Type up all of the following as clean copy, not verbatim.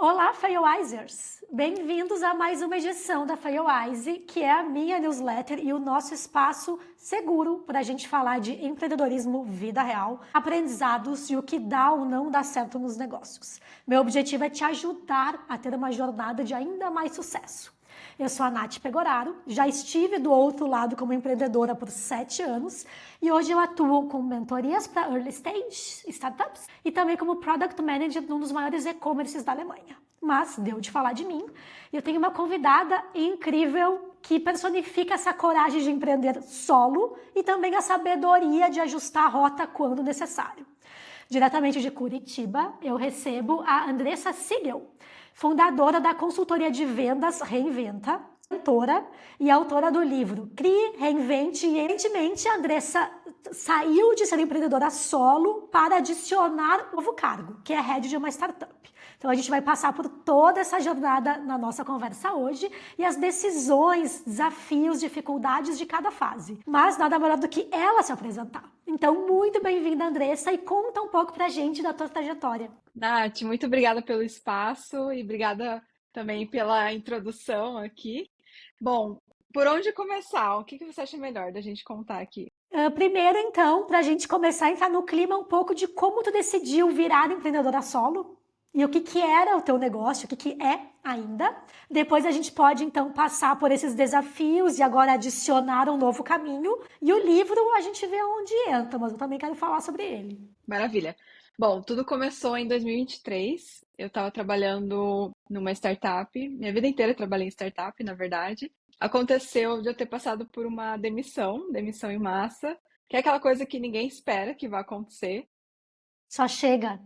Olá, Failwisers! Bem-vindos a mais uma edição da Failwise, que é a minha newsletter e o nosso espaço seguro para a gente falar de empreendedorismo, vida real, aprendizados e o que dá ou não dá certo nos negócios. Meu objetivo é te ajudar a ter uma jornada de ainda mais sucesso. Eu sou a Nath Pegoraro, já estive do outro lado como empreendedora por 7 anos e hoje eu atuo com mentorias para early stage startups e também como product manager num dos maiores e-commerces da Alemanha. Mas deu de falar de mim e eu tenho uma convidada incrível que personifica essa coragem de empreender solo e também a sabedoria de ajustar a rota quando necessário. Diretamente de Curitiba, eu recebo a Andressa Siegel, fundadora da consultoria de vendas Reinventa, mentora e autora do livro Crie, Reinvente. E evidentemente a Andressa saiu de ser empreendedora solo para adicionar um novo cargo, que é head de uma startup. Então a gente vai passar por toda essa jornada na nossa conversa hoje e as decisões, desafios, dificuldades de cada fase. Mas nada melhor do que ela se apresentar. Então, muito bem-vinda, Andressa, e conta um pouco pra gente da tua trajetória. Nath, muito obrigada pelo espaço e obrigada também pela introdução aqui. Bom, por onde começar? O que você acha melhor da gente contar aqui? Primeiro, então, pra gente começar a entrar no clima um pouco de como tu decidiu virar empreendedora solo e o que que era o teu negócio, o que que é ainda. Depois a gente pode, então, passar por esses desafios e agora adicionar um novo caminho. E o livro a gente vê onde entra, mas eu também quero falar sobre ele. Maravilha. Bom, tudo começou em 2023. Eu estava trabalhando numa startup. Minha vida inteira eu trabalhei em startup, na verdade. Aconteceu de eu ter passado por uma demissão em massa, que é aquela coisa que ninguém espera que vai acontecer. Só chega.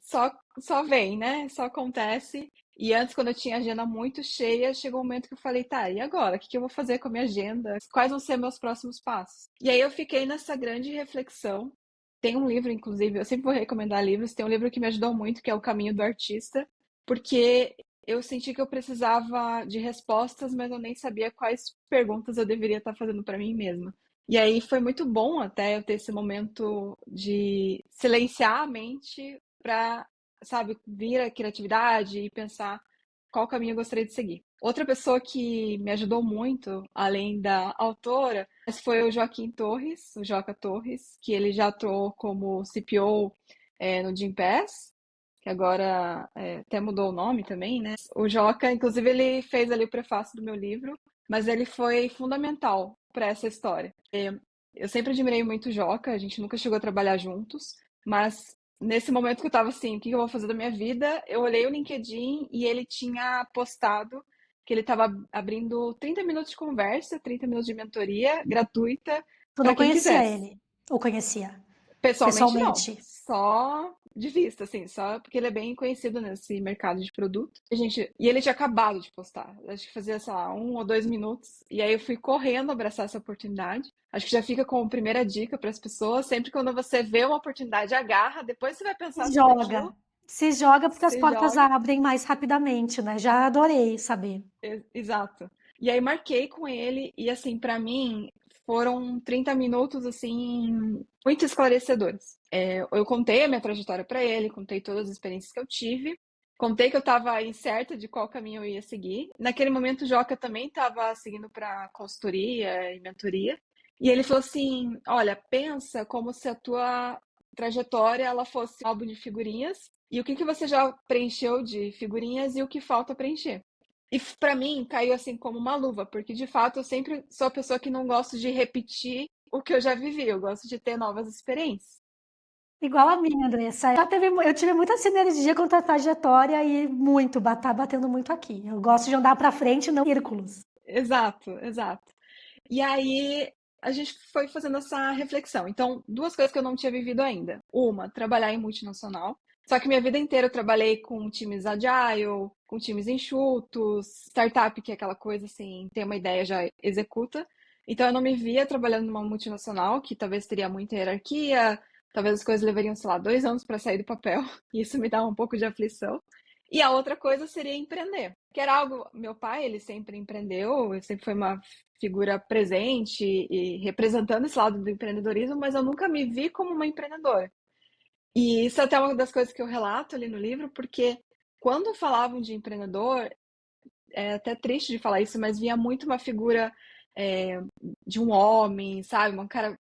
só, só vem, né? Só acontece. E antes, quando eu tinha a agenda muito cheia, chegou um momento que eu falei, tá, e agora? O que que eu vou fazer com a minha agenda? Quais vão ser meus próximos passos? E aí eu fiquei nessa grande reflexão. Tem um livro, inclusive, eu sempre vou recomendar livros, tem um livro que me ajudou muito, que é O Caminho do Artista, porque eu senti que eu precisava de respostas, mas eu nem sabia quais perguntas eu deveria estar fazendo para mim mesma. E aí foi muito bom até eu ter esse momento de silenciar a mente para, sabe, vir a criatividade e pensar qual caminho eu gostaria de seguir. Outra pessoa que me ajudou muito, além da autora, foi o Joaquim Torres, o Joca Torres, que ele já atuou como CPO no Gympass, que agora até mudou o nome também, né? O Joca, inclusive, ele fez ali o prefácio do meu livro, mas ele foi fundamental para essa história. Eu sempre admirei muito o Joca, a gente nunca chegou a trabalhar juntos, mas nesse momento que eu tava assim, o que eu vou fazer da minha vida? Eu olhei o LinkedIn e ele tinha postado que ele estava abrindo 30 minutos de conversa, 30 minutos de mentoria gratuita Tu não para quem conhecia quisesse. ele? Ou conhecia? Pessoalmente não, Pessoalmente? só de vista, assim, só porque ele é bem conhecido nesse mercado de produto. E ele tinha acabado de postar, acho que fazia, sei lá, 1 ou 2 minutos, e aí eu fui correndo abraçar essa oportunidade. Acho que já fica como primeira dica para as pessoas, sempre quando você vê uma oportunidade, agarra, depois você vai pensar Se sobre joga. aquilo, Se joga porque as se portas joga. abrem mais rapidamente, né? Já adorei saber. Exato. E aí marquei com ele e assim, para mim foram 30 minutos assim muito esclarecedores. Eu contei a minha trajetória para ele, contei todas as experiências que eu tive, contei que eu estava incerta de qual caminho eu ia seguir. Naquele momento o Joca também estava seguindo para consultoria e mentoria. E ele falou assim: "Olha, pensa como se a tua trajetória ela fosse um álbum de figurinhas e o que que você já preencheu de figurinhas e o que falta preencher". E para mim caiu assim como uma luva, porque de fato eu sempre sou a pessoa que não gosto de repetir o que eu já vivi, eu gosto de ter novas experiências. Igual a minha, Andressa. Eu tive muita sinergia com a tua trajetória e muito, tá batendo muito aqui. Eu gosto de andar pra frente, não círculos. Exato, exato. E aí a gente foi fazendo essa reflexão. Então, duas coisas que eu não tinha vivido ainda. Uma, trabalhar em multinacional. Só que minha vida inteira eu trabalhei com times agile, com times enxutos, startup, que é aquela coisa assim, tem uma ideia, já executa. Então eu não me via trabalhando numa multinacional, que talvez teria muita hierarquia, talvez as coisas levariam, sei lá, 2 anos para sair do papel, e isso me dá um pouco de aflição. E a outra coisa seria empreender, que era algo, meu pai, ele sempre empreendeu, ele sempre foi uma figura presente e representando esse lado do empreendedorismo, mas eu nunca me vi como uma empreendedora. E isso é até uma das coisas que eu relato ali no livro, porque quando falavam de empreendedor, é até triste de falar isso, mas vinha muito uma figura é, de um homem, sabe?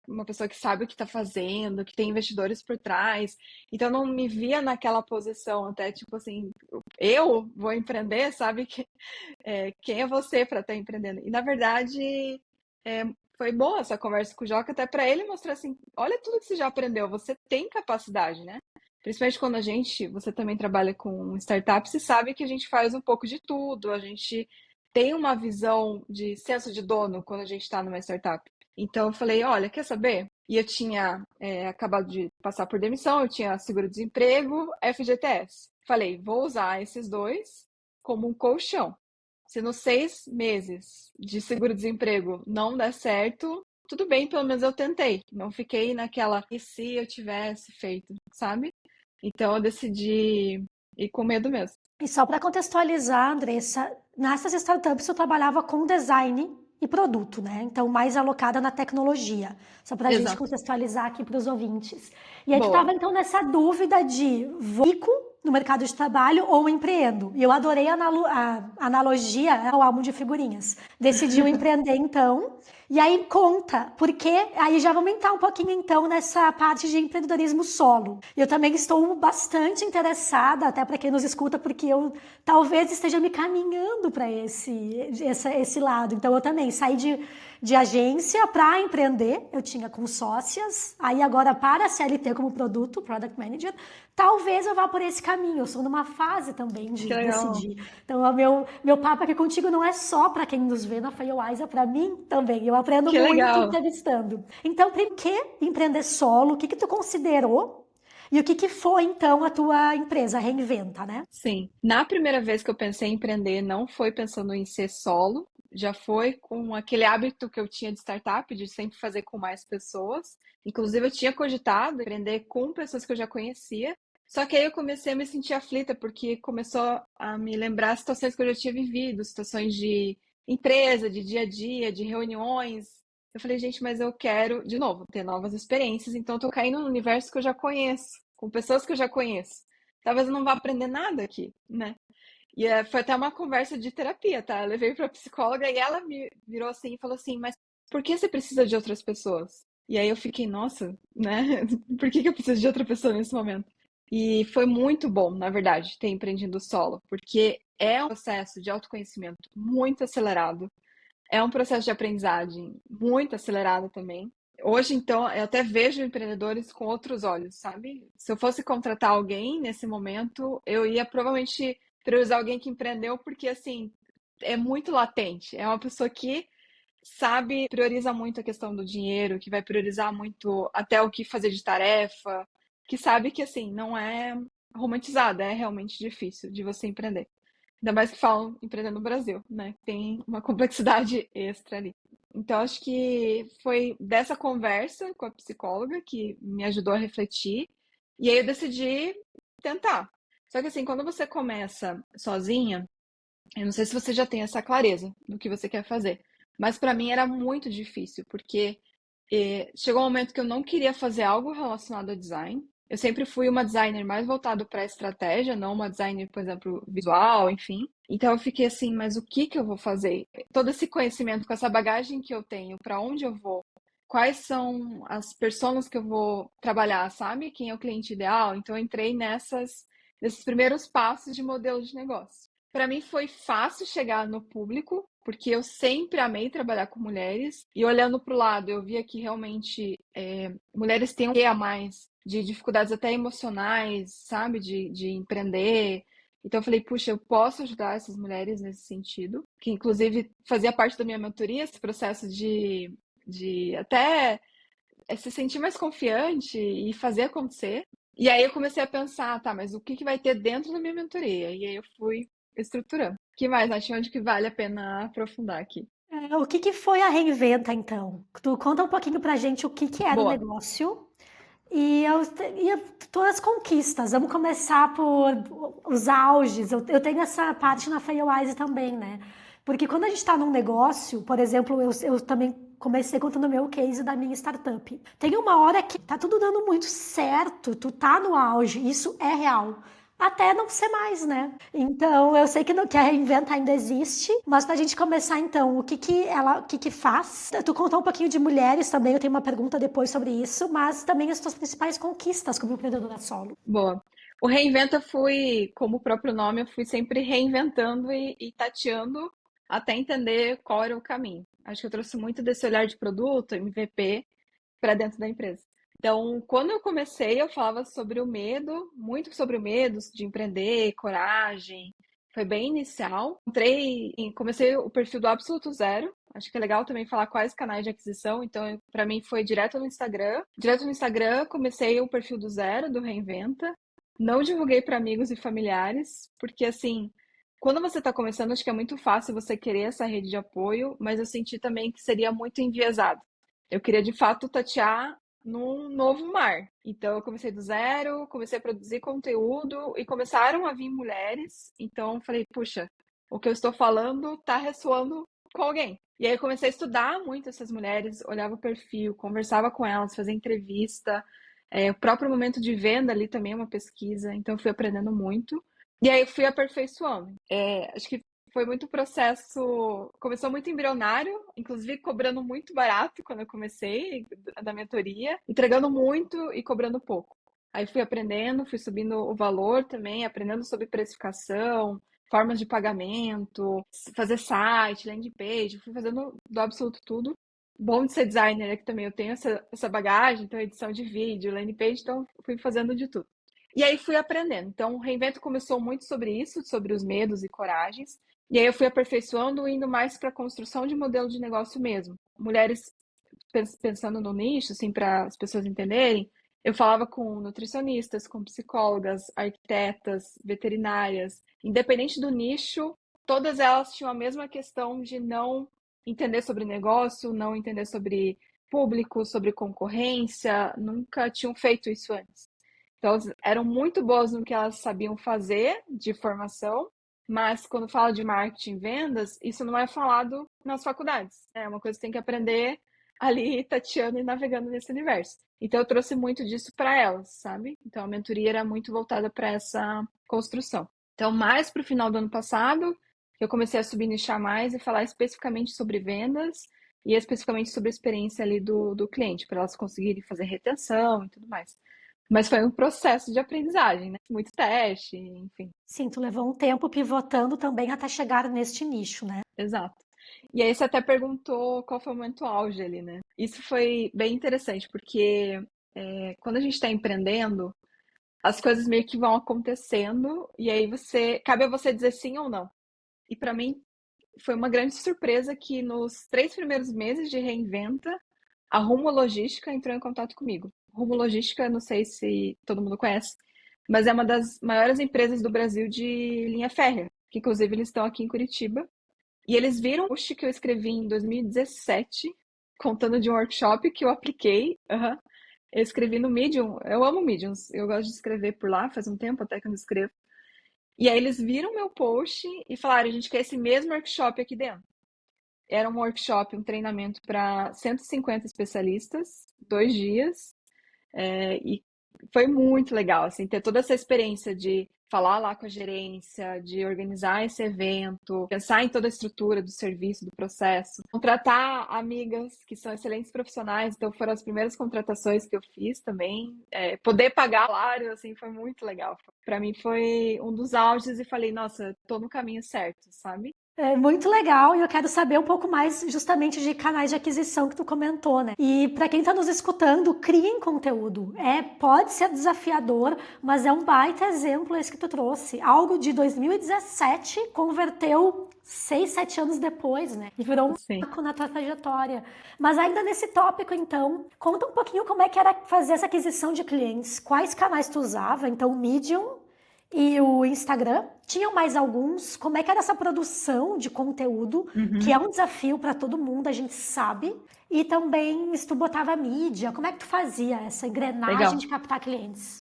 Uma pessoa que sabe o que está fazendo, que tem investidores por trás. Então eu não me via naquela posição, até tipo assim, eu vou empreender, sabe? Quem é você para estar empreendendo? E na verdade é, foi boa essa conversa com o Joca, até para ele mostrar assim, olha tudo que você já aprendeu, você tem capacidade, né? Principalmente quando você também trabalha com startups, você sabe que a gente faz um pouco de tudo, a gente tem uma visão de senso de dono quando a gente está numa startup. Então eu falei, olha, quer saber? E eu tinha acabado de passar por demissão, eu tinha seguro-desemprego, FGTS. Falei, vou usar esses dois como um colchão. Se nos 6 meses de seguro-desemprego não der certo, tudo bem, pelo menos eu tentei. Não fiquei naquela, e se eu tivesse feito, sabe? Então eu decidi ir com medo mesmo. E só para contextualizar, Andressa, nessas startups eu trabalhava com design e produto, né? Então, mais alocada na tecnologia. Só para a gente Exato. contextualizar aqui para os ouvintes. E aí tu Boa. estava, então, nessa dúvida de fico no mercado de trabalho ou empreendo. E eu adorei a analogia ao álbum de figurinhas. Decidiu empreender, então. E aí conta, porque aí já vamos entrar um pouquinho então nessa parte de empreendedorismo solo. Eu também estou bastante interessada, até para quem nos escuta, porque eu talvez esteja me caminhando para esse lado. Então eu também saí de agência para empreender, eu tinha com sócias, aí agora para a CLT como Product Manager, talvez eu vá por esse caminho, eu sou numa fase também de Que legal. decidir. Então o meu papo aqui contigo não é só para quem nos vê na Firewise, é para mim também, eu aprendo Que muito legal. entrevistando. Então, por que empreender solo? O que tu considerou? E o que foi, então, a tua empresa, a Reinventa, né? Sim. Na primeira vez que eu pensei em empreender, não foi pensando em ser solo, já foi com aquele hábito que eu tinha de startup, de sempre fazer com mais pessoas. Inclusive, eu tinha cogitado empreender com pessoas que eu já conhecia. Só que aí eu comecei a me sentir aflita, porque começou a me lembrar situações que eu já tinha vivido, situações de empresa, de dia a dia, de reuniões. Eu falei, gente, mas eu quero, de novo, ter novas experiências, então eu tô caindo no universo que eu já conheço, com pessoas que eu já conheço. Talvez eu não vá aprender nada aqui, né? E foi até uma conversa de terapia, tá? Eu levei pra psicóloga e ela me virou assim e falou assim: Mas por que você precisa de outras pessoas? E aí eu fiquei, nossa, né? Por que eu preciso de outra pessoa nesse momento? E foi muito bom, na verdade, ter empreendido solo, porque é um processo de autoconhecimento muito acelerado, é um processo de aprendizagem muito acelerado também. Hoje, então, eu até vejo empreendedores com outros olhos, sabe? Se eu fosse contratar alguém nesse momento, eu ia provavelmente priorizar alguém que empreendeu, porque, assim, é muito latente. É uma pessoa que sabe, prioriza muito a questão do dinheiro, que vai priorizar muito até o que fazer de tarefa, que sabe que, assim, não é romantizado, é realmente difícil de você empreender. Ainda mais que falam empreender no Brasil, né? Tem uma complexidade extra ali. Então, acho que foi dessa conversa com a psicóloga que me ajudou a refletir. E aí eu decidi tentar. Só que assim, quando você começa sozinha, eu não sei se você já tem essa clareza do que você quer fazer. Mas para mim era muito difícil, porque chegou um momento que eu não queria fazer algo relacionado a design. Eu sempre fui uma designer mais voltado para estratégia, não uma designer, por exemplo, visual, enfim. Então eu fiquei assim, mas o que que eu vou fazer? Todo esse conhecimento, com essa bagagem que eu tenho, para onde eu vou? Quais são as pessoas que eu vou trabalhar, sabe? Quem é o cliente ideal? Então eu entrei nesses primeiros passos de modelo de negócio. Para mim foi fácil chegar no público, porque eu sempre amei trabalhar com mulheres. E olhando para o lado, eu via que realmente mulheres têm um quê a mais de dificuldades até emocionais, sabe? De empreender. Então eu falei, puxa, eu posso ajudar essas mulheres nesse sentido, que inclusive fazia parte da minha mentoria, esse processo de até se sentir mais confiante e fazer acontecer. E aí eu comecei a pensar, tá, mas o que que vai ter dentro da minha mentoria? E aí eu fui estruturando. O que mais, Nath? Onde que vale a pena aprofundar aqui? O que foi a Reinventa, então? Tu conta um pouquinho pra gente o que era o Boa. negócio e todas as conquistas. Vamos começar por os auges. Eu tenho essa parte na Firewise também, né? Porque quando a gente está num negócio, por exemplo, eu também comecei contando o meu case da minha startup. Tem uma hora que tá tudo dando muito certo, tu tá no auge, isso é real. até não ser mais, né? Então, eu sei que a Reinventa ainda existe, mas pra gente começar, então, o que que faz? Tu contou um pouquinho de mulheres também, eu tenho uma pergunta depois sobre isso, mas também as tuas principais conquistas como empreendedora solo. Boa. O Reinventa fui, como o próprio nome, eu fui sempre reinventando e tateando até entender qual era o caminho. Acho que eu trouxe muito desse olhar de produto, MVP, para dentro da empresa. Então, quando eu comecei, eu falava sobre o medo, muito sobre o medo de empreender, coragem. Foi bem inicial. Comecei o perfil do absoluto zero. Acho que é legal também falar quais canais de aquisição. Então, para mim foi direto no Instagram. Direto no Instagram, comecei o perfil do zero, do Reinventa. Não divulguei para amigos e familiares, porque assim, quando você está começando, acho que é muito fácil você querer essa rede de apoio, mas eu senti também que seria muito enviesado. Eu queria de fato tatear num novo mar. Então eu comecei do zero, comecei a produzir conteúdo e começaram a vir mulheres. Então eu falei, puxa, o que eu estou falando está ressoando com alguém. E aí eu comecei a estudar muito essas mulheres, olhava o perfil, conversava com elas, fazia entrevista. O próprio momento de venda ali também é uma pesquisa, então eu fui aprendendo muito. E aí eu fui aperfeiçoando. Acho que foi muito processo. Começou muito embrionário, inclusive cobrando muito barato quando eu comecei da mentoria, entregando muito e cobrando pouco. Aí fui aprendendo, fui subindo o valor também, aprendendo sobre precificação, formas de pagamento, fazer site, landing page, fui fazendo do absoluto tudo. Bom de ser designer é que também eu tenho essa bagagem, então edição de vídeo, landing page, então fui fazendo de tudo. E aí fui aprendendo. Então, o Reinvento começou muito sobre isso, sobre os medos e coragens. E aí eu fui aperfeiçoando, indo mais para a construção de modelo de negócio mesmo. Mulheres pensando no nicho, assim, para as pessoas entenderem, eu falava com nutricionistas, com psicólogas, arquitetas, veterinárias, independente do nicho, todas elas tinham a mesma questão de não entender sobre negócio, não entender sobre público, sobre concorrência, nunca tinham feito isso antes. Então, elas eram muito boas no que elas sabiam fazer de formação, mas quando fala de marketing e vendas, isso não é falado nas faculdades. É uma coisa que tem que aprender ali, tateando e navegando nesse universo. Então, eu trouxe muito disso para elas, sabe? Então, a mentoria era muito voltada para essa construção. Então, mais para o final do ano passado, eu comecei a subnichar mais e falar especificamente sobre vendas e especificamente sobre a experiência ali do cliente, para elas conseguirem fazer retenção e tudo mais. Mas foi um processo de aprendizagem, né? Muito teste, enfim. Sim, tu levou um tempo pivotando também até chegar neste nicho, né? Exato. E aí você até perguntou qual foi o momento auge ali, né? Isso foi bem interessante, porque quando a gente está empreendendo, as coisas meio que vão acontecendo, e aí cabe a você dizer sim ou não. E para mim foi uma grande surpresa que nos 3 primeiros meses de Reinventa, a Rumo Logística entrou em contato comigo. Rumo Logística, não sei se todo mundo conhece, mas é uma das maiores empresas do Brasil de linha férrea, que inclusive eles estão aqui em Curitiba. E eles viram o post que eu escrevi em 2017, contando de um workshop que eu apliquei. Uhum. Eu escrevi no Medium, eu amo Mediums, eu gosto de escrever por lá, faz um tempo até que eu não escrevo. E aí eles viram meu post e falaram, a gente quer esse mesmo workshop aqui dentro. Era um workshop, um treinamento para 150 especialistas, 2 dias, e foi muito legal, assim, ter toda essa experiência de falar lá com a gerência, de organizar esse evento, pensar em toda a estrutura do serviço, do processo, contratar amigas que são excelentes profissionais, então foram as primeiras contratações que eu fiz também, poder pagar salário, assim, foi muito legal. Para mim foi um dos auges e falei, nossa, tô no caminho certo, sabe? É muito legal e eu quero saber um pouco mais justamente de canais de aquisição que tu comentou, né? E para quem tá nos escutando, criem conteúdo. Pode ser desafiador, mas é um baita exemplo esse que tu trouxe. Algo de 2017 converteu 6, 7 anos depois, né? E virou um Sim. marco na tua trajetória. Mas ainda nesse tópico, então, conta um pouquinho como é que era fazer essa aquisição de clientes. Quais canais tu usava? Então, o Medium e o Instagram. Tinham mais alguns? Como é que era essa produção de conteúdo, que é um desafio para todo mundo, a gente sabe. E também, se tu botava mídia, como é que tu fazia essa engrenagem Legal. de captar clientes?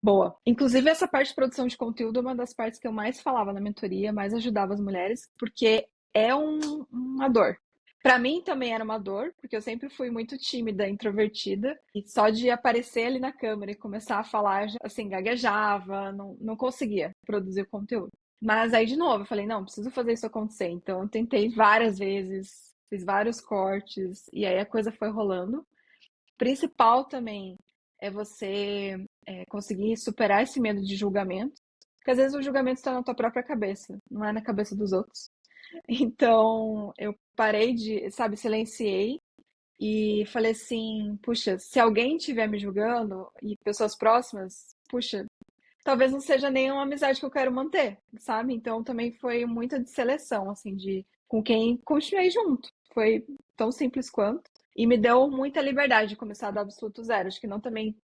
Boa. Inclusive, essa parte de produção de conteúdo é uma das partes que eu mais falava na mentoria, mais ajudava as mulheres, porque é uma dor. Para mim também era uma dor, porque eu sempre fui muito tímida, introvertida, e só de aparecer ali na câmera e começar a falar, assim, gaguejava, não conseguia produzir o conteúdo. Mas aí, de novo, eu falei, não, preciso fazer isso acontecer. Então, eu tentei várias vezes, fiz vários cortes, e aí a coisa foi rolando. Principal também é você conseguir superar esse medo de julgamento, porque às vezes o julgamento está na tua própria cabeça, não é na cabeça dos outros. Então, eu parei de, sabe, silenciei e falei assim, puxa, se alguém estiver me julgando e pessoas próximas, puxa, talvez não seja nem uma amizade que eu quero manter, sabe? Então, também foi muita de seleção, assim, de com quem continuei junto. Foi tão simples quanto. E me deu muita liberdade de começar do absoluto zero. Acho que não também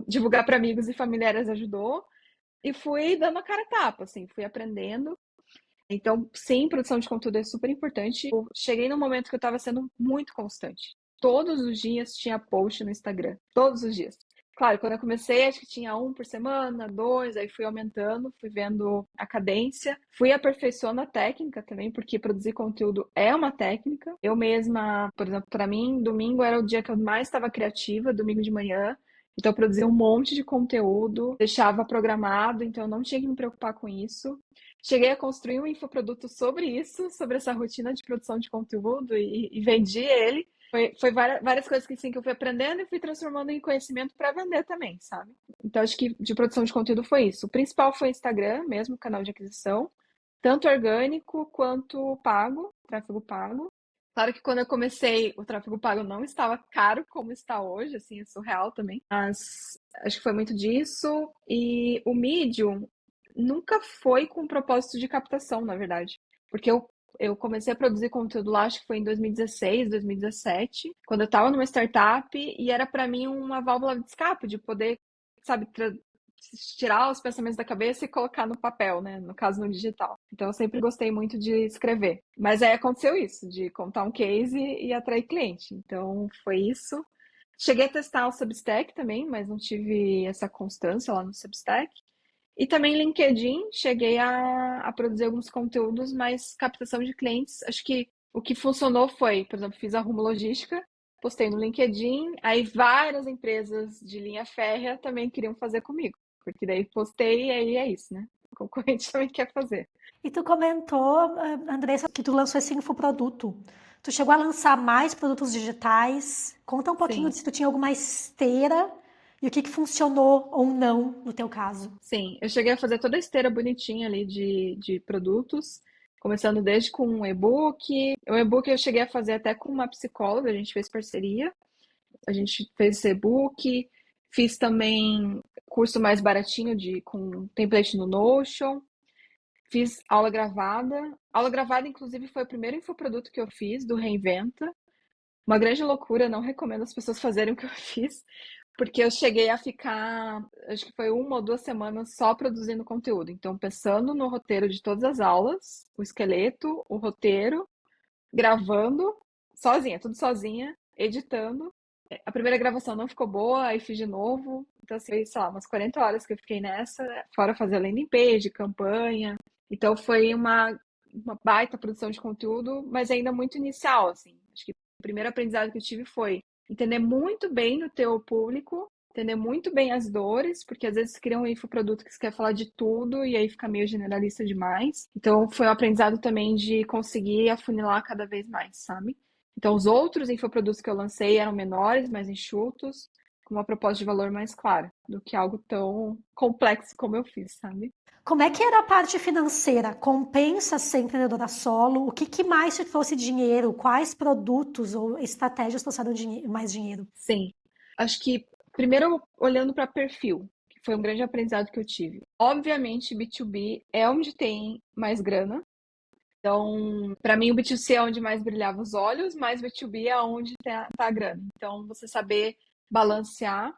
divulgar para amigos e familiares ajudou. E fui dando a cara a tapa, assim, fui aprendendo. Então, sim, produção de conteúdo é super importante. Eu cheguei num momento que eu estava sendo muito constante. Todos os dias tinha post no Instagram. Todos os dias. Claro, quando eu comecei, acho que tinha um por semana, dois, aí fui aumentando, fui vendo a cadência, fui aperfeiçoando a técnica também, porque produzir conteúdo é uma técnica. Eu mesma, por exemplo, para mim, domingo era o dia que eu mais estava criativa, domingo de manhã. Então, eu produzia um monte de conteúdo, deixava programado, então eu não tinha que me preocupar com isso. Cheguei a construir um infoproduto sobre isso, sobre essa rotina de produção de conteúdo e vendi ele. Foi várias coisas que, sim, que eu fui aprendendo e fui transformando em conhecimento para vender também, sabe? Então, acho que de produção de conteúdo foi isso. O principal foi o Instagram, mesmo, canal de aquisição, tanto orgânico quanto pago, tráfego pago. Claro que quando eu comecei, o tráfego pago não estava caro como está hoje, assim, é surreal também. Mas acho que foi muito disso. E o Medium nunca foi com propósito de captação, na verdade. Porque eu comecei a produzir conteúdo lá, acho que foi em 2016, 2017, quando eu estava numa startup, e era para mim uma válvula de escape, de poder, sabe, tirar os pensamentos da cabeça e colocar no papel, né? No caso, no digital. Então, eu sempre gostei muito de escrever. Mas aí aconteceu isso, de contar um case e atrair cliente. Então, foi isso. Cheguei a testar o Substack também, mas não tive essa constância lá no Substack. E também LinkedIn, cheguei a produzir alguns conteúdos, mas captação de clientes, acho que o que funcionou foi, por exemplo, fiz a Rumo Logística, postei no LinkedIn, aí várias empresas de linha férrea também queriam fazer comigo, porque daí postei e aí é isso, né? O concorrente também quer fazer. E tu comentou, Andressa, que tu lançou esse infoproduto. Tu chegou a lançar mais produtos digitais. Conta um pouquinho Sim, se tu tinha alguma esteira e o que funcionou ou não no teu caso. sim. Eu cheguei a fazer toda a esteira bonitinha ali de produtos, começando desde com um e-book. O e-book eu cheguei a fazer até com uma psicóloga, a gente fez parceria. A gente fez esse e-book, fiz também curso mais baratinho com template no Notion, fiz aula gravada. Aula gravada, inclusive, foi o primeiro infoproduto que eu fiz do Reinventa. Uma grande loucura, não recomendo as pessoas fazerem o que eu fiz, porque eu cheguei a ficar, acho que foi 1 ou 2 semanas só produzindo conteúdo. Então, pensando no roteiro de todas as aulas, o esqueleto, o roteiro, gravando, sozinha, tudo sozinha, editando. A primeira gravação não ficou boa, aí fiz de novo. Então, assim, foi, sei lá, umas 40 horas que eu fiquei nessa, fora fazer landing page, campanha. Então, foi uma baita produção de conteúdo, mas ainda muito inicial, assim. Acho que o primeiro aprendizado que eu tive foi entender muito bem o teu público, entender muito bem as dores, porque às vezes você cria um infoproduto que você quer falar de tudo e aí fica meio generalista demais. Então, foi um aprendizado também de conseguir afunilar cada vez mais, sabe? Então, os outros infoprodutos que eu lancei eram menores, mais enxutos, com uma proposta de valor mais clara, do que algo tão complexo como eu fiz, sabe? Como é que era a parte financeira? Compensa ser empreendedora solo? O que mais te trouxe dinheiro? Quais produtos ou estratégias trouxeram mais dinheiro? Sim. Acho que, primeiro, olhando para perfil, que foi um grande aprendizado que eu tive. Obviamente, B2B é onde tem mais grana. Então, para mim, o B2C é onde mais brilhava os olhos, mas B2B é onde tá a grana. Então, você saber balancear.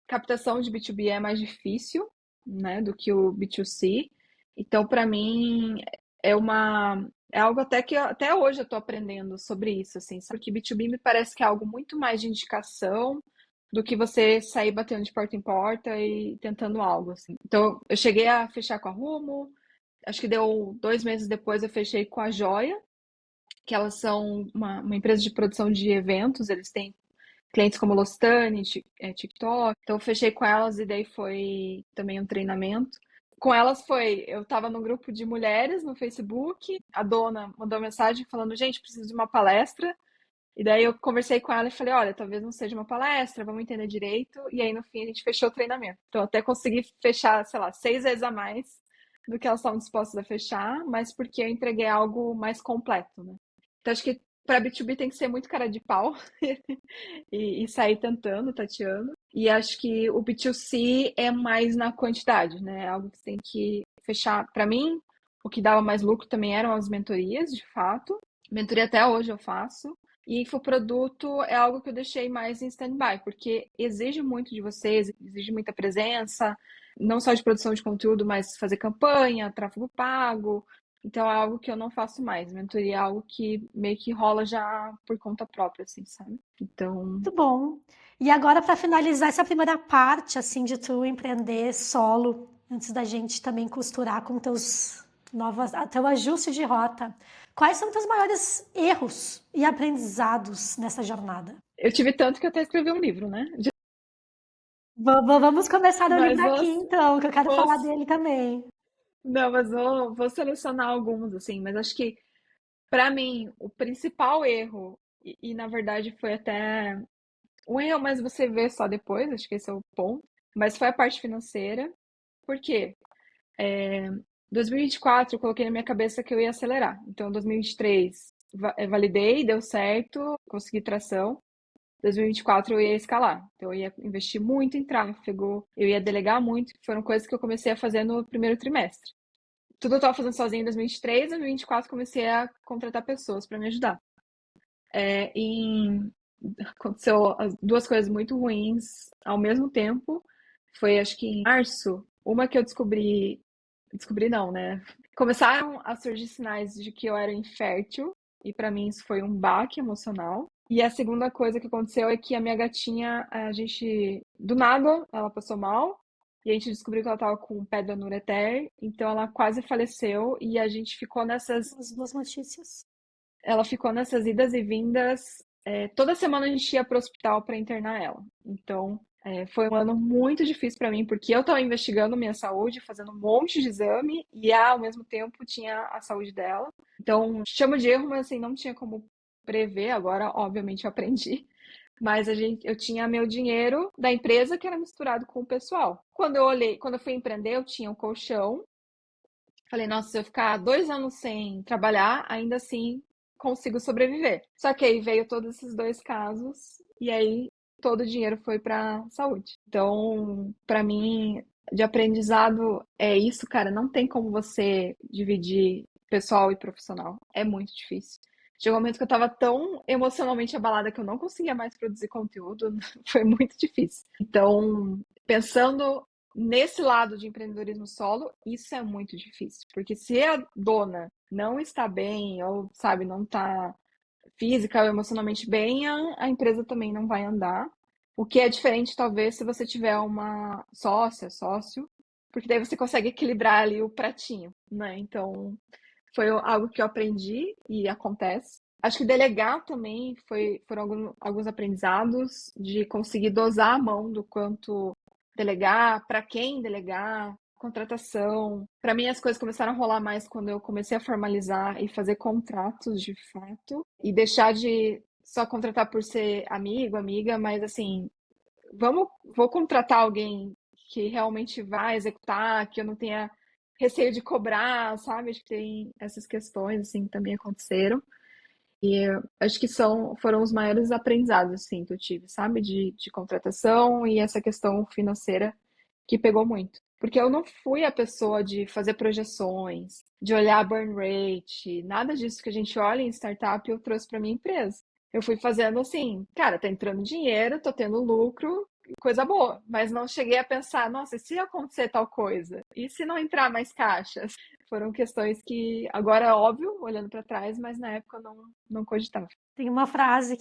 Captação de B2B é mais difícil, né, do que o B2C. Então, para mim, é algo até que até hoje eu estou aprendendo sobre isso, assim, porque B2B me parece que é algo muito mais de indicação do que você sair batendo de porta em porta e tentando algo, assim. Então, eu cheguei a fechar com a Rumo, acho que deu 2 meses depois eu fechei com a Joia, que elas são uma empresa de produção de eventos, eles têm clientes como Lostani, TikTok. Então, eu fechei com elas e daí foi também um treinamento. Com elas eu estava num grupo de mulheres no Facebook, a dona mandou mensagem falando, gente, preciso de uma palestra. E daí eu conversei com ela e falei, olha, talvez não seja uma palestra, vamos entender direito. E aí, no fim, a gente fechou o treinamento. Então, eu até consegui fechar, sei lá, 6 vezes a mais do que elas estavam dispostas a fechar, mas porque eu entreguei algo mais completo, né? Então, acho que para B2B tem que ser muito cara de pau e sair tentando, tateando. E acho que o B2C é mais na quantidade, né? É algo que você tem que fechar. Para mim, o que dava mais lucro também eram as mentorias, de fato. Mentoria até hoje eu faço. E infoproduto é algo que eu deixei mais em stand-by, porque exige muito de vocês, exige muita presença, não só de produção de conteúdo, mas fazer campanha, tráfego pago. Então é algo que eu não faço mais. Mentoria é algo que meio que rola já por conta própria, assim, sabe? Então, Muito bom. E agora, para finalizar essa primeira parte, assim, de tu empreender solo, antes da gente também costurar com teu ajuste de rota, quais são teus maiores erros e aprendizados nessa jornada? eu tive tanto que eu até escrevi um livro, né? Vamos começar o livro Mas aqui, então, que eu quero vou, falar dele também. não, mas vou selecionar alguns, assim, mas acho que para mim o principal erro, na verdade foi até um erro, mas você vê só depois, acho que esse é o ponto, mas foi a parte financeira. Por quê? Em 2024 eu coloquei na minha cabeça que eu ia acelerar. Então, em 2023 validei, deu certo, consegui tração. 2024 eu ia escalar. Então, eu ia investir muito em tráfego, eu ia delegar muito, que foram coisas que eu comecei a fazer no primeiro trimestre. Tudo eu estava fazendo sozinho em 2023, em 2024 comecei a contratar pessoas para me ajudar. É, aconteceu as duas coisas muito ruins ao mesmo tempo. Foi, acho que em março, uma que eu descobri não, né? Começaram a surgir sinais de que eu era infértil, e para mim isso foi um baque emocional. E a segunda coisa que aconteceu é que a minha gatinha, a gente, do nada, ela passou mal, e a gente descobriu que ela estava com pedra no ureter, então ela quase faleceu, e a gente ficou As duas notícias. ela ficou nessas idas e vindas. Toda semana a gente ia para o hospital para internar ela. Então, foi um ano muito difícil para mim, porque eu estava investigando minha saúde, fazendo um monte de exame, e ao mesmo tempo tinha a saúde dela. Então, chamo de erro, mas assim, não tinha como prever. Agora, obviamente, eu aprendi. Mas eu tinha meu dinheiro da empresa que era misturado com o pessoal. Quando eu fui empreender, eu tinha um colchão. Falei, nossa, se eu ficar 2 anos sem trabalhar, ainda assim consigo sobreviver. Só que aí veio todos esses dois casos e aí todo o dinheiro foi para saúde. Então, para mim, de aprendizado é isso, cara. Não tem como você dividir pessoal e profissional. É muito difícil. Chegou um momento que eu tava tão emocionalmente abalada que eu não conseguia mais produzir conteúdo. Foi muito difícil. Então, pensando nesse lado de empreendedorismo solo, isso é muito difícil, porque se a dona não está bem, ou sabe, não está física ou emocionalmente bem, a empresa também não vai andar. O que é diferente, talvez, se você tiver uma sócia, sócio, porque daí você consegue equilibrar ali o pratinho, né? Então, foi algo que eu aprendi e acontece. Acho que delegar também foram alguns aprendizados de conseguir dosar a mão do quanto delegar, para quem delegar, contratação. Para mim, as coisas começaram a rolar mais quando eu comecei a formalizar e fazer contratos de fato e deixar de só contratar por ser amigo, amiga, mas assim, vou contratar alguém que realmente vai executar, que eu não tenha receio de cobrar, sabe? Acho que tem essas questões assim que também aconteceram. E acho que foram os maiores aprendizados assim, que eu tive, sabe? De contratação e essa questão financeira que pegou muito. Porque eu não fui a pessoa de fazer projeções, de olhar burn rate, nada disso que a gente olha em startup eu trouxe para minha empresa. Eu fui fazendo assim, cara, tá entrando dinheiro, tô tendo lucro, coisa boa. Mas não cheguei a pensar, nossa, e se acontecer tal coisa? E se não entrar mais caixas? Foram questões que agora é óbvio, olhando para trás, mas na época eu não cogitava. Tem uma frase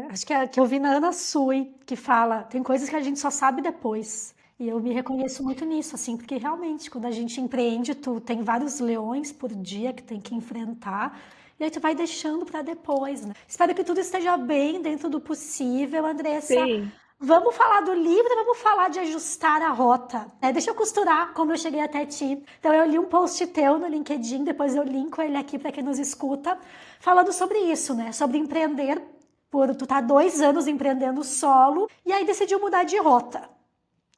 acho que eu vi na Ana Sui, que fala: tem coisas que a gente só sabe depois. E eu me reconheço muito nisso, assim, porque realmente, quando a gente empreende, tu tem vários leões por dia que tem que enfrentar, e aí tu vai deixando para depois, né? Espero que tudo esteja bem dentro do possível, Andressa. Sim. Vamos falar do livro, vamos falar de ajustar a rota, né? Deixa eu costurar como eu cheguei até ti. Então eu li um post teu no LinkedIn, depois eu linko ele aqui para quem nos escuta, falando sobre isso, né? Sobre empreender, por tu tá 2 anos empreendendo solo, e aí decidiu mudar de rota.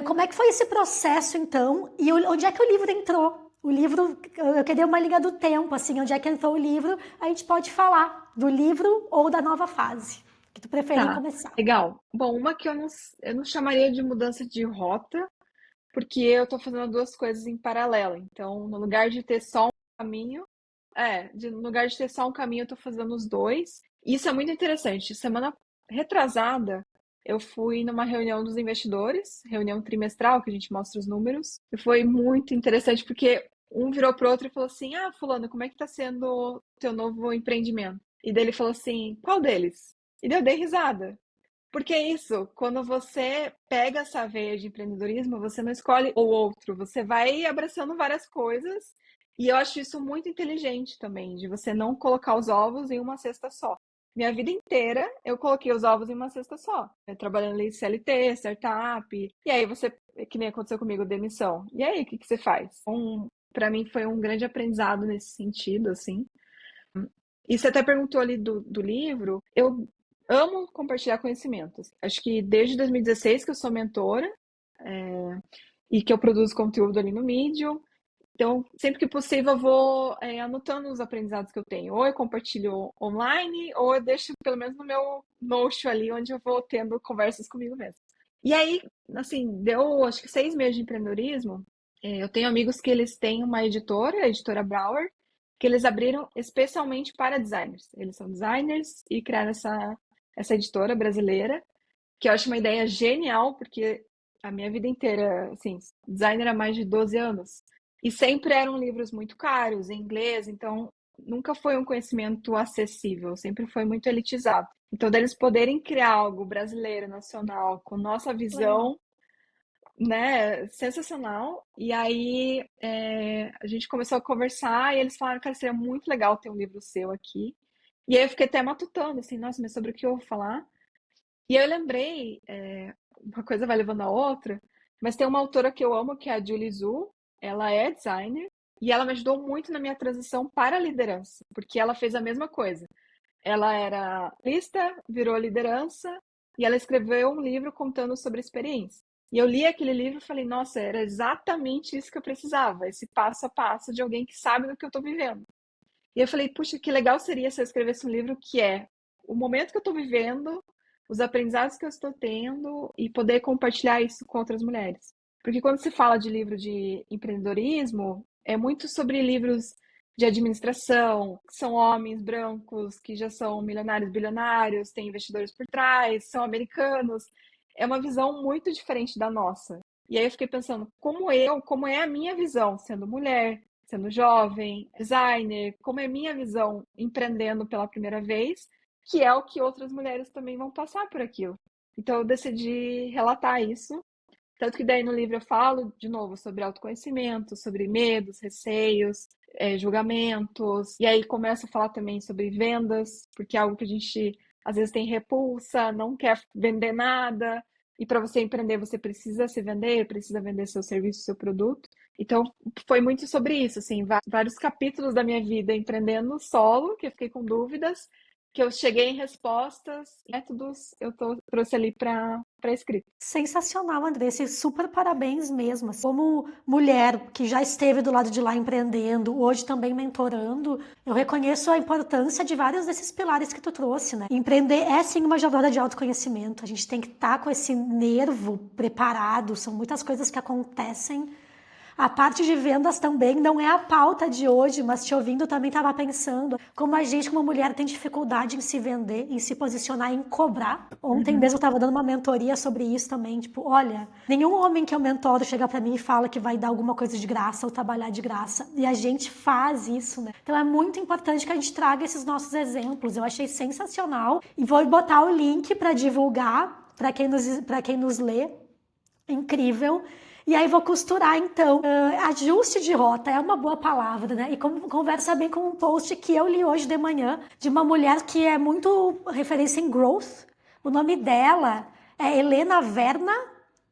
Como é que foi esse processo, então? E onde é que o livro entrou? O livro, eu queria uma linha do tempo, assim, onde é que entrou o livro? A gente pode falar do livro ou da nova fase, que tu preferir Tá, começar. legal. Bom, uma que eu não chamaria de mudança de rota, porque eu tô fazendo duas coisas em paralelo. Então, no lugar de ter só um caminho, no lugar de ter só um caminho, eu tô fazendo os dois. E isso é muito interessante. Semana retrasada, eu fui numa reunião dos investidores, reunião trimestral, que a gente mostra os números, e foi muito interessante porque um virou pro outro e falou assim: Ah, fulano, como é que tá sendo o teu novo empreendimento? E daí ele falou assim: Qual deles? E daí eu dei risada. Porque é isso, quando você pega essa veia de empreendedorismo, você não escolhe o outro, você vai abraçando várias coisas. E eu acho isso muito inteligente também, de você não colocar os ovos em uma cesta só. Minha vida inteira eu coloquei os ovos em uma cesta só. Eu trabalhando ali CLT, startup. E aí você, que nem aconteceu comigo, demissão. E aí, o que que você faz? Para mim foi um grande aprendizado nesse sentido, assim. E você até perguntou ali do livro. Eu amo compartilhar conhecimentos. Acho que desde 2016 que eu sou mentora, e que eu produzo conteúdo ali no Medium. Então, sempre que possível, eu vou anotando os aprendizados que eu tenho. Ou eu compartilho online, ou eu deixo pelo menos no meu Notion ali, onde eu vou tendo conversas comigo mesmo. E aí, assim, deu acho que 6 meses de empreendedorismo. Eu tenho amigos que eles têm uma editora, a editora Brauer, que eles abriram especialmente para designers. Eles são designers e criaram essa editora brasileira, que eu acho uma ideia genial, porque a minha vida inteira, assim, designer há mais de 12 anos. E sempre eram livros muito caros, em inglês, então nunca foi um conhecimento acessível, sempre foi muito elitizado. Então, deles poderem criar algo brasileiro, nacional, com nossa Legal. visão, né, sensacional. E aí a gente começou a conversar e eles falaram, cara, seria muito legal ter um livro seu aqui. E aí eu fiquei até matutando, assim, nossa, mas sobre o que eu vou falar? E eu lembrei, uma coisa vai levando a outra, mas tem uma autora que eu amo, que é a Julie Zhu. Ela é designer e ela me ajudou muito na minha transição para a liderança, porque ela fez a mesma coisa. Ela era lista, virou liderança e ela escreveu um livro contando sobre a experiência. E eu li aquele livro e falei, nossa, era exatamente isso que eu precisava, esse passo a passo de alguém que sabe do que eu estou vivendo. E eu falei, puxa, que legal seria se eu escrevesse um livro que é o momento que eu estou vivendo, os aprendizados que eu estou tendo e poder compartilhar isso com outras mulheres. Porque quando se fala de livro de empreendedorismo, é muito sobre livros de administração, que são homens brancos que já são milionários, bilionários, têm investidores por trás, são americanos. É uma visão muito diferente da nossa. E aí eu fiquei pensando, como é a minha visão, sendo mulher, sendo jovem, designer, como é minha visão empreendendo pela primeira vez, que é o que outras mulheres também vão passar por aquilo. Então eu decidi relatar isso. Tanto que daí no livro eu falo de novo sobre autoconhecimento, sobre medos, receios, julgamentos, e aí começo a falar também sobre vendas, porque é algo que a gente às vezes tem repulsa, não quer vender nada, e para você empreender você precisa se vender, precisa vender seu serviço, seu produto. Então foi muito sobre isso, assim, vários capítulos da minha vida empreendendo solo, que eu fiquei com dúvidas, que eu cheguei em respostas, métodos, trouxe ali para escrita. Sensacional, Andressa, e super parabéns mesmo. Assim, como mulher que já esteve do lado de lá empreendendo, hoje também mentorando, eu reconheço a importância de vários desses pilares que tu trouxe, né? Empreender é sim uma jornada de autoconhecimento. A gente tem que estar com esse nervo preparado, são muitas coisas que acontecem. A parte de vendas também não é a pauta de hoje, mas te ouvindo também estava pensando como a gente, como mulher, tem dificuldade em se vender, em se posicionar, em cobrar. Ontem Uhum. mesmo eu estava dando uma mentoria sobre isso também, tipo, olha, nenhum homem que eu mentoro chega para mim e fala que vai dar alguma coisa de graça ou trabalhar de graça, e a gente faz isso, né? Então é muito importante que a gente traga esses nossos exemplos. Eu achei sensacional e vou botar o link para divulgar para quem nos lê. Incrível. E aí vou costurar, então. Ajuste de rota é uma boa palavra, né? E conversa bem com um post que eu li hoje de manhã de uma mulher que é muito referência em growth. O nome dela é Helena Verna.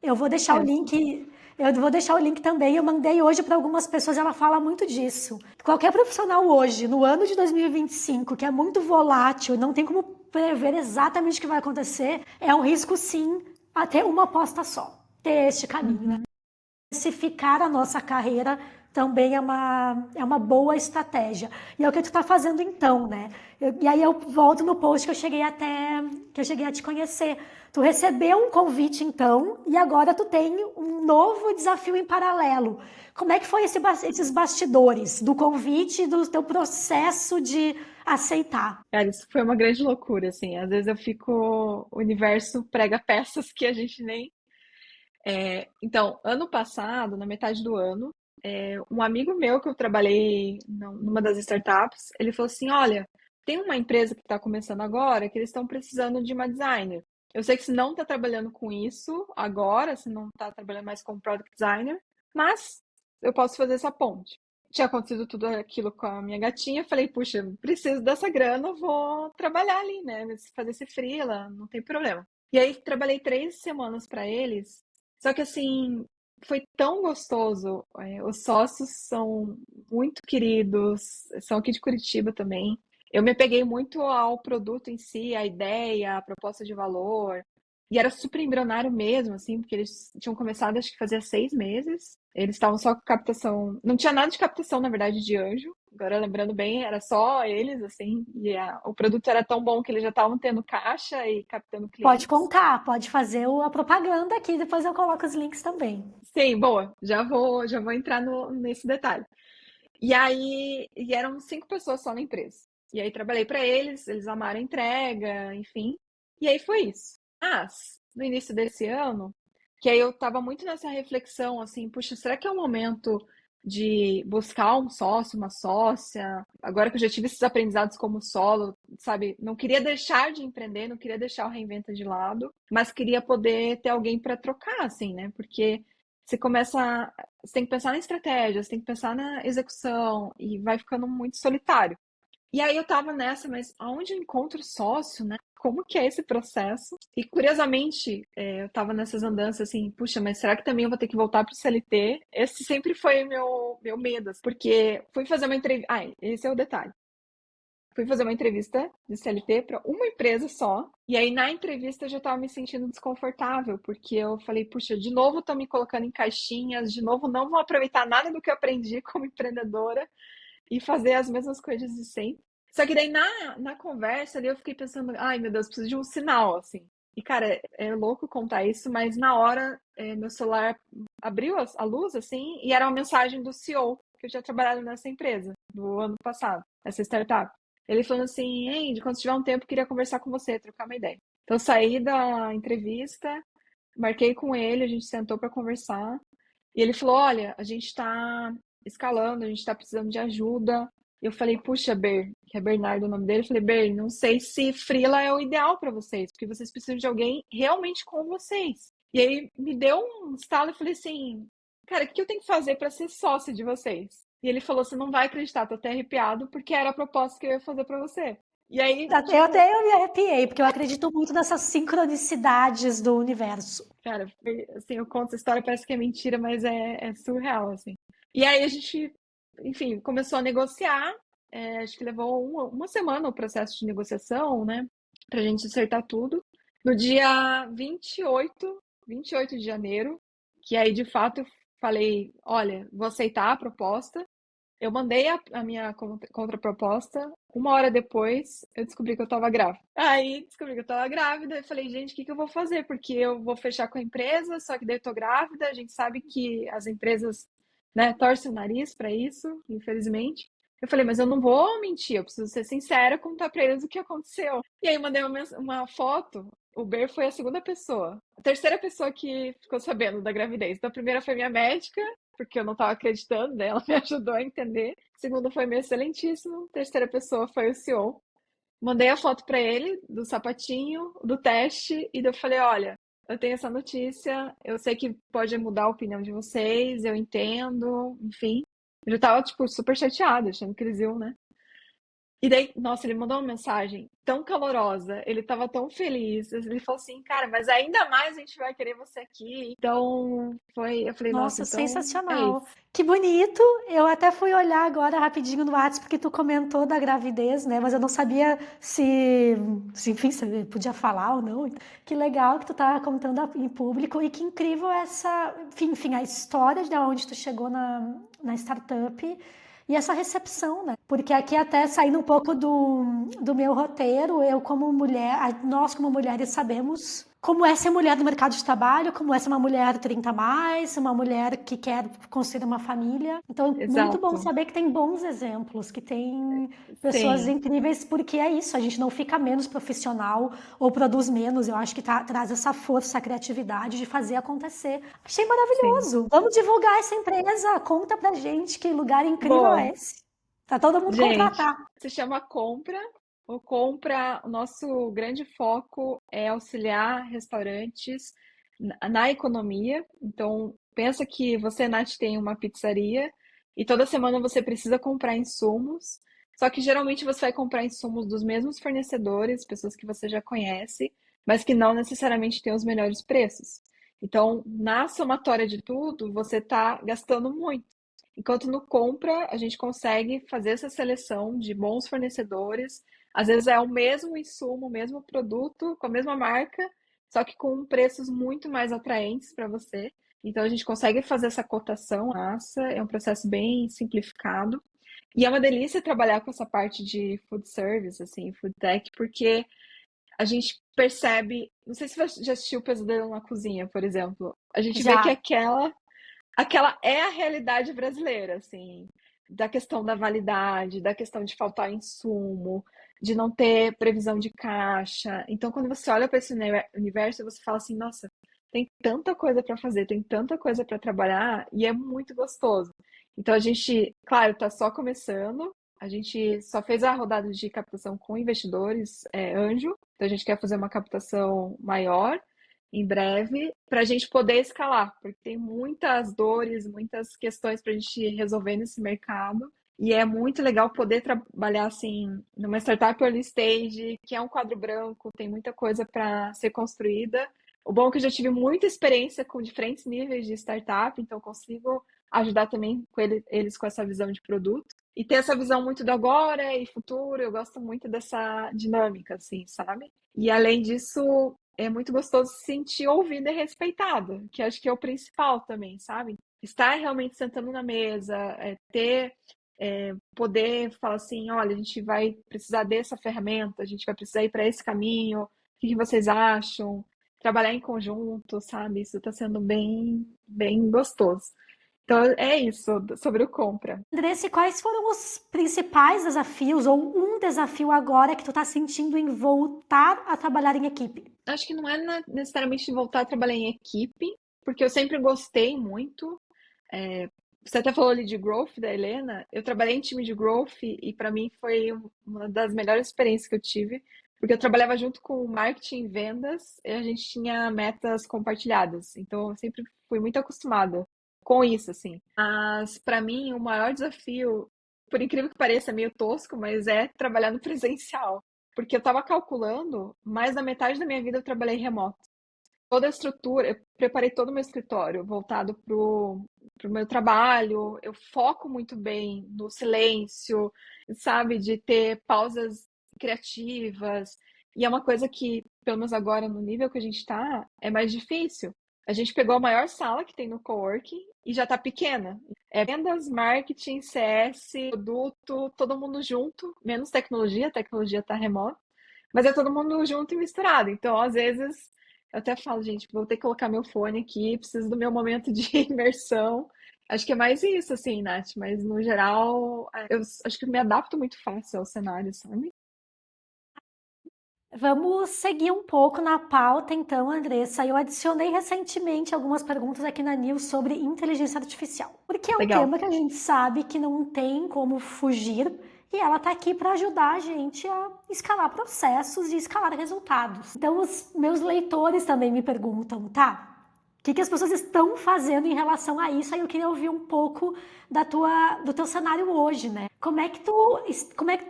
Eu vou deixar o Conheço. link. Eu vou deixar o link também. Eu mandei hoje para algumas pessoas. Ela fala muito disso. Qualquer profissional hoje, no ano de 2025, que é muito volátil, não tem como prever exatamente o que vai acontecer, é um risco, sim, a ter uma aposta só. Ter este caminho, né? Uhum. Diversificar a nossa carreira também é uma boa estratégia. E é o que tu está fazendo então, né? E aí eu volto no post que eu cheguei a te conhecer. Tu recebeu um convite então e agora tu tem um novo desafio em paralelo. Como é que foi esses bastidores do convite e do teu processo de aceitar? Cara, isso foi uma grande loucura, assim. Às vezes eu fico, o universo prega peças que a gente nem. Então, ano passado, na metade do ano, um amigo meu que eu trabalhei numa das startups, ele falou assim: Olha, tem uma empresa que está começando agora que eles estão precisando de uma designer. Eu sei que você não está trabalhando com isso agora, você não está trabalhando mais como product designer, mas eu posso fazer essa ponte. Tinha acontecido tudo aquilo com a minha gatinha, eu falei, puxa, preciso dessa grana, vou trabalhar ali, né? Fazer esse freela, não tem problema. E aí trabalhei 3 semanas para eles, só que assim, foi tão gostoso. Os sócios são muito queridos, são aqui de Curitiba também. Eu me peguei muito ao produto em si, a ideia, a proposta de valor. E era super embrionário mesmo, assim, porque eles tinham começado, acho que fazia 6 meses. Eles estavam só com captação. Não tinha nada de captação, na verdade, de anjo. Agora, lembrando bem, era só eles, assim. E o produto era tão bom que eles já estavam tendo caixa e captando Pode clientes. contar, pode fazer a propaganda aqui, depois eu coloco os links também. Sim, boa. Já vou entrar nesse detalhe. E aí, eram 5 pessoas só na empresa. E aí trabalhei para eles, eles amaram a entrega, enfim. E aí foi isso. Mas, no início desse ano, que aí eu tava muito nessa reflexão, assim, puxa, será que é o momento de buscar um sócio, uma sócia? Agora que eu já tive esses aprendizados como solo, sabe? Não queria deixar de empreender, não queria deixar o Reinventa de lado, mas queria poder ter alguém para trocar, assim, né? Porque você tem que pensar na estratégia, você tem que pensar na execução e vai ficando muito solitário. E aí eu tava nessa, mas aonde eu encontro sócio, né? Como que é esse processo? E curiosamente, eu tava nessas andanças assim, puxa, mas será que também eu vou ter que voltar pro CLT? Esse sempre foi meu medo, assim, porque fui fazer uma entrevista. Ah, esse é o detalhe. Fui fazer uma entrevista de CLT para uma empresa só. E aí, na entrevista, eu já estava me sentindo desconfortável, porque eu falei, puxa, de novo estão me colocando em caixinhas, de novo não vou aproveitar nada do que eu aprendi como empreendedora e fazer as mesmas coisas de sempre. Só que daí, na conversa ali, eu fiquei pensando, ai meu Deus, preciso de um sinal, assim. E, cara, é louco contar isso, mas na hora, meu celular abriu a luz, assim, e era uma mensagem do CEO, que eu tinha trabalhado nessa empresa, do ano passado, essa startup. Ele falou assim, Andy, quando tiver um tempo, eu queria conversar com você, trocar uma ideia. Então, eu saí da entrevista, marquei com ele, a gente sentou para conversar, e ele falou, olha, a gente está escalando, a gente está precisando de ajuda. Eu falei, puxa, que é Bernardo o nome dele, eu falei, não sei se freela é o ideal para vocês, porque vocês precisam de alguém realmente com vocês. E aí me deu um estalo e falei assim, cara, o que eu tenho que fazer para ser sócio de vocês? E ele falou, você não vai acreditar, tô até arrepiado, porque era a proposta que eu ia fazer para você. E aí, Eu tipo, até me arrepiei, porque eu acredito muito nessas sincronicidades do universo. cara, assim, eu conto essa história, parece que é mentira, mas é surreal, assim. E aí a gente, enfim, começou a negociar. Acho que levou uma semana o processo de negociação, né? Pra gente acertar tudo. No dia 28 de janeiro, que aí de fato eu falei, olha, vou aceitar a proposta. Eu mandei a minha contraproposta. Uma hora depois, eu descobri que eu tava grávida. Aí, descobri que eu tava grávida e falei, gente, o que que eu vou fazer? Porque eu vou fechar com a empresa, só que daí eu tô grávida. A gente sabe que as empresas, né, torcem o nariz pra isso, infelizmente. Eu falei, mas eu não vou mentir, eu preciso ser sincera, contar pra eles o que aconteceu. E aí, mandei uma foto. O Ber foi a segunda pessoa. A terceira pessoa que ficou sabendo da gravidez. Então, a primeira foi minha médica, porque eu não estava acreditando, né? Ela me ajudou a entender. Segundo foi meu excelentíssimo. Terceira pessoa foi o CEO. Mandei a foto para ele do sapatinho, do teste, e daí eu falei: olha, eu tenho essa notícia. Eu sei que pode mudar a opinião de vocês, eu entendo, enfim. Eu já tava, tipo, super chateada, achando que eles iam, né? E daí, nossa, ele mandou uma mensagem tão calorosa, ele tava tão feliz. Ele falou assim, cara, mas ainda mais a gente vai querer você aqui. Então, eu falei, nossa, Nossa, então é sensacional. isso. Que bonito. Eu até fui olhar agora rapidinho no WhatsApp porque tu comentou da gravidez, né? Mas eu não sabia se enfim, se podia falar ou não. Que legal que tu tá contando em público e que incrível essa, enfim, a história de onde tu chegou na startup e essa recepção, né? Porque aqui até saindo um pouco do meu roteiro, eu como mulher, nós como mulheres sabemos como é ser mulher no mercado de trabalho, como é ser uma mulher 30 a mais, uma mulher que quer construir uma família. Então, muito bom Exato. saber que tem bons exemplos, que tem pessoas Sim, incríveis, porque é isso, a gente não fica menos profissional ou produz menos. Eu acho que traz essa força, essa criatividade de fazer acontecer. Achei sim. maravilhoso. Vamos divulgar essa empresa. Conta pra gente que lugar incrível é Bom, esse. Pra todo mundo gente, contratar. se chama Compra. O Compra, o nosso grande foco é auxiliar restaurantes na economia. Então, pensa que você, Nath, tem uma pizzaria e toda semana você precisa comprar insumos. Só que geralmente você vai comprar insumos dos mesmos fornecedores, pessoas que você já conhece, mas que não necessariamente têm os melhores preços. Então, na somatória de tudo, você está gastando muito. Enquanto no compra, a gente consegue fazer essa seleção de bons fornecedores. Às vezes é o mesmo insumo, o mesmo produto, com a mesma marca, só que com preços muito mais atraentes para você. Então a gente consegue fazer essa cotação, massa, é um processo bem simplificado. E é uma delícia trabalhar com essa parte de food service, assim, food tech, porque a gente percebe, não sei se você já assistiu o Pesadelo na Cozinha, por exemplo. A gente vê que Já, aquela é a realidade brasileira, assim, da questão da validade, da questão de faltar insumo, de não ter previsão de caixa. Então, quando você olha para esse universo, você fala assim, nossa, tem tanta coisa para fazer, tem tanta coisa para trabalhar e é muito gostoso. Então, a gente, claro, está só começando. A gente só fez a rodada de captação com investidores, anjo. Então, a gente quer fazer uma captação maior em breve, para a gente poder escalar, porque tem muitas dores, muitas questões para a gente resolver nesse mercado. E é muito legal poder trabalhar assim numa startup early stage, que é um quadro branco, tem muita coisa para ser construída. O bom é que eu já tive muita experiência com diferentes níveis de startup, então consigo ajudar também com eles com essa visão de produto. E ter essa visão muito do agora e futuro, eu gosto muito dessa dinâmica, assim, sabe? E além disso, é muito gostoso se sentir ouvido e respeitado, que acho que é o principal também, sabe? Estar realmente sentando na mesa, poder falar assim, olha, a gente vai precisar dessa ferramenta, a gente vai precisar ir para esse caminho, o que que vocês acham? Trabalhar em conjunto, sabe? Isso está sendo bem, bem gostoso. Então é isso sobre o compra. Andressa, quais foram os principais desafios ou um desafio agora que tu tá sentindo em voltar a trabalhar em equipe? Acho que não é necessariamente voltar a trabalhar em equipe, porque eu sempre gostei muito. Você até falou ali de growth da Helena. Eu trabalhei em time de growth e para mim foi uma das melhores experiências que eu tive, porque eu trabalhava junto com marketing e vendas e a gente tinha metas compartilhadas. Então eu sempre fui muito acostumada com isso, assim. Mas para mim o maior desafio, por incrível que pareça, é meio tosco, mas é trabalhar no presencial. Porque eu estava calculando, mais da metade da minha vida eu trabalhei remoto. Toda a estrutura, eu preparei todo o meu escritório voltado pro meu trabalho. Eu foco muito bem no silêncio, sabe, de ter pausas criativas. E é uma coisa que, pelo menos agora, no nível que a gente está, é mais difícil. A gente pegou a maior sala que tem no coworking e já está pequena. É vendas, marketing, CS, produto, todo mundo junto, menos tecnologia, a tecnologia está remota, mas é todo mundo junto e misturado. Então, às vezes, eu até falo, gente, vou ter que colocar meu fone aqui, preciso do meu momento de imersão. Acho que é mais isso, assim, Nath, mas no geral, eu acho que eu me adapto muito fácil ao cenário, sabe? Vamos seguir um pouco na pauta, então, Andressa. Eu adicionei recentemente algumas perguntas aqui na News sobre inteligência artificial, porque é um Legal. tema que a gente sabe que não tem como fugir E ela está aqui para ajudar a gente a escalar processos e escalar resultados. Então, os meus leitores também me perguntam, tá? O que as pessoas estão fazendo em relação a isso? Aí eu queria ouvir um pouco do teu cenário hoje, né? Como é que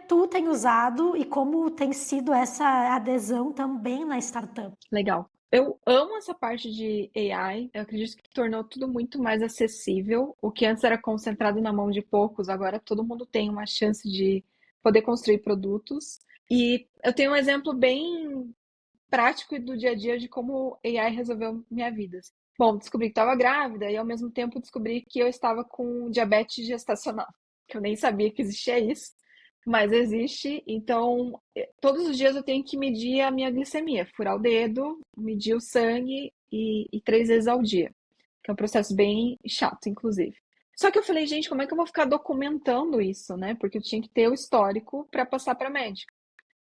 tu tem usado e como tem sido essa adesão também na startup? Legal. Eu amo essa parte de AI. Eu acredito que tornou tudo muito mais acessível. O que antes era concentrado na mão de poucos, agora todo mundo tem uma chance de poder construir produtos. E eu tenho um exemplo bem prático do dia a dia de como AI resolveu minha vida. Bom, descobri que estava grávida e ao mesmo tempo descobri que eu estava com diabetes gestacional, que eu nem sabia que existia isso, mas existe. Então, todos os dias eu tenho que medir a minha glicemia, furar o dedo, medir o sangue e 3 vezes ao dia, que é um processo bem chato, inclusive. Só que eu falei, gente, como é que eu vou ficar documentando isso, né? Porque eu tinha que ter o histórico para passar para médica.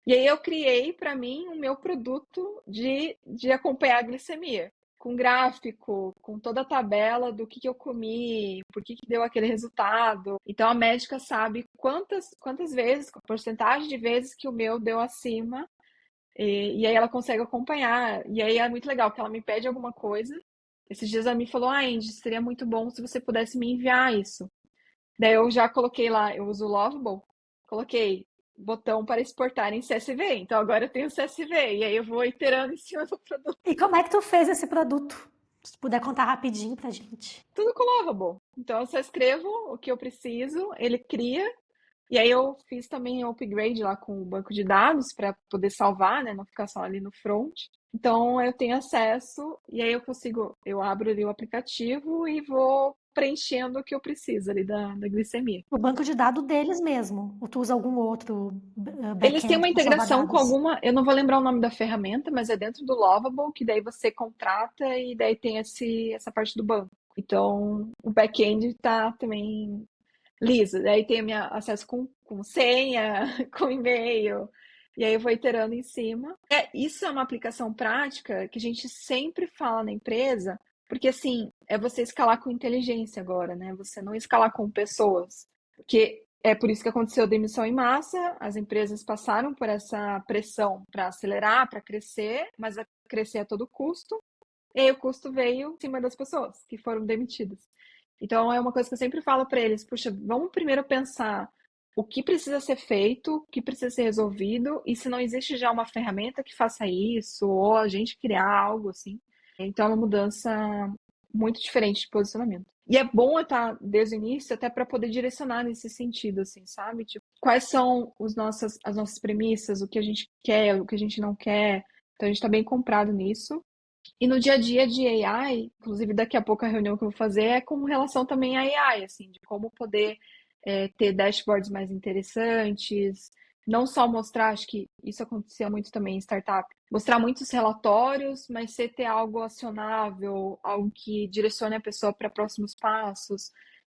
E aí eu criei para mim o meu produto de acompanhar a glicemia, com gráfico, com toda a tabela do que eu comi, por que deu aquele resultado. Então a médica sabe quantas vezes, a porcentagem de vezes que o meu deu acima, e aí ela consegue acompanhar. E aí é muito legal que ela me pede alguma coisa. Esses dias ela me falou, Andy, seria muito bom se você pudesse me enviar isso. Daí eu já coloquei lá, eu uso o Lovable, coloquei botão para exportar em CSV. Então agora eu tenho CSV e aí eu vou iterando em cima do produto. E como é que tu fez esse produto? Se puder contar rapidinho pra gente. Tudo com o Lovable. Então eu só escrevo o que eu preciso, ele cria. E aí eu fiz também um upgrade lá com o banco de dados para poder salvar, né? Não ficar só ali no front. Então eu tenho acesso e aí eu abro ali o aplicativo e vou preenchendo o que eu preciso ali da glicemia. O banco de dados deles mesmo. Ou tu usa algum outro Eles têm back-end uma para salvar integração com dados? alguma, eu não vou lembrar o nome da ferramenta, mas é dentro do Lovable, que daí você contrata e daí tem essa parte do banco. Então, o back-end tá também liso. Daí tem minha acesso com senha, com e-mail, e aí eu vou iterando em cima. Isso é uma aplicação prática que a gente sempre fala na empresa, porque assim, é você escalar com inteligência agora, né? Você não escalar com pessoas. Porque é por isso que aconteceu demissão em massa, as empresas passaram por essa pressão para acelerar, para crescer, mas a crescer a todo custo. E aí o custo veio em cima das pessoas que foram demitidas. Então é uma coisa que eu sempre falo para eles, puxa, vamos primeiro pensar o que precisa ser feito, o que precisa ser resolvido, e se não existe já uma ferramenta que faça isso, ou a gente criar algo assim. Então é uma mudança muito diferente de posicionamento. E é bom estar desde o início até para poder direcionar nesse sentido, assim, sabe? Tipo, quais são as nossas premissas, o que a gente quer, o que a gente não quer. Então a gente está bem comprado nisso. E no dia a dia de AI, inclusive daqui a pouco a reunião que eu vou fazer é com relação também a AI, assim, de como poder ter dashboards mais interessantes, não só mostrar, acho que isso acontecia muito também em startup, mostrar muitos relatórios, mas você ter algo acionável, algo que direcione a pessoa para próximos passos.